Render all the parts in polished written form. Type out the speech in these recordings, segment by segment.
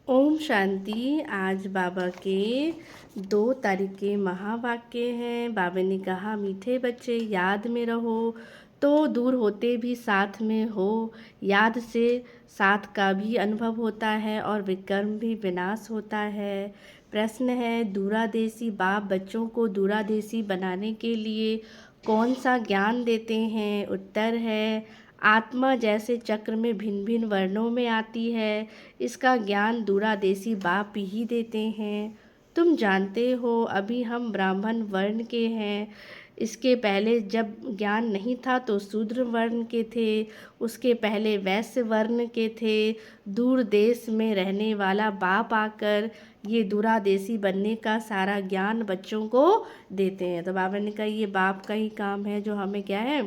ओम शांति। आज बाबा के 2 तारीख के महावाक्य हैं। बाबा ने कहा, मीठे बच्चे याद में रहो तो दूर होते भी साथ में हो। याद से साथ का भी अनुभव होता है और विक्रम भी विनाश होता है। प्रश्न है, दूरादेशी बाप बच्चों को दूरादेशी बनाने के लिए कौन सा ज्ञान देते हैं? उत्तर है, आत्मा जैसे चक्र में भिन्न भिन्न वर्णों में आती है, इसका ज्ञान दूरादेशी बाप ही देते हैं। तुम जानते हो, अभी हम ब्राह्मण वर्ण के हैं। इसके पहले जब ज्ञान नहीं था तो शूद्र वर्ण के थे, उसके पहले वैश्य वर्ण के थे। दूर देश में रहने वाला बाप आकर ये दूरादेशी बनने का सारा ज्ञान बच्चों को देते हैं। तो बाबा ने कहा, ये बाप का ही काम है जो हमें क्या है,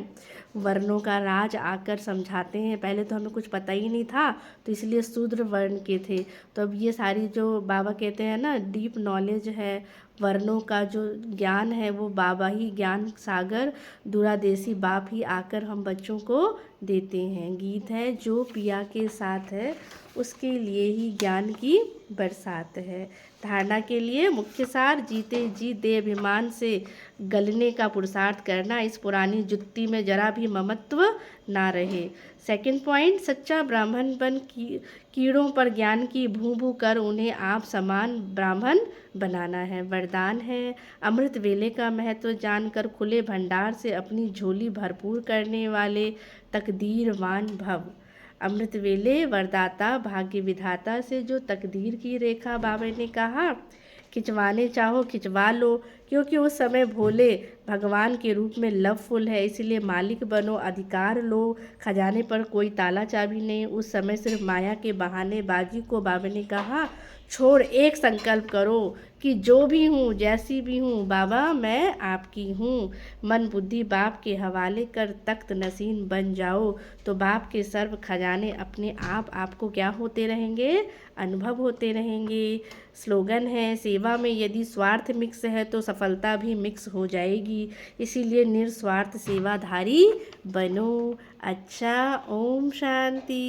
वर्णों का राज आकर समझाते हैं। पहले तो हमें कुछ पता ही नहीं था, तो इसलिए शूद्र वर्ण के थे। तो अब ये सारी जो बाबा कहते हैं ना, डीप नॉलेज है, वर्णों का जो ज्ञान है, वो बाबा ही, ज्ञान सागर दूरादेशी बाप ही आकर हम बच्चों को देते हैं। गीत है, जो पिया के साथ है उसके लिए ही ज्ञान की बरसात है। धारणा के लिए मुख्य सार, जीते जी देह अभिमान से गलने का पुरुषार्थ करना, इस पुरानी जुत्ती में जरा भी ममत्व ना रहे। सेकंड पॉइंट, सच्चा ब्राह्मण बन कीड़ों पर ज्ञान की भू भू कर उन्हें आप समान ब्राह्मण बनाना है। वरदान है, अमृत वेले का महत्व जानकर खुले भंडार से अपनी झोली भरपूर करने वाले तकदीरवान भव। अमृत वेले वरदाता भाग्य विधाता से जो तकदीर की रेखा बाबा ने कहा खिंचवाने चाहो खिंचवा लो, क्योंकि उस समय भोले भगवान के रूप में लवफुल है, इसलिए मालिक बनो, अधिकार लो। खजाने पर कोई ताला चाबी नहीं। उस समय सिर्फ माया के बहाने बाजी को बाबा ने कहा, छोड़ एक संकल्प करो कि जो भी हूँ, जैसी भी हूँ, बाबा मैं आपकी हूँ। मन बुद्धि बाप के हवाले कर तख्त नसीन बन जाओ, तो बाप के सर्व खजाने अपने आप आपको क्या होते रहेंगे, अनुभव होते रहेंगे। स्लोगन है, सेवा में यदि स्वार्थ मिक्स है तो सफलता भी मिक्स हो जाएगी, इसीलिए निस्वार्थ सेवाधारी बनो। अच्छा, ओम शांति।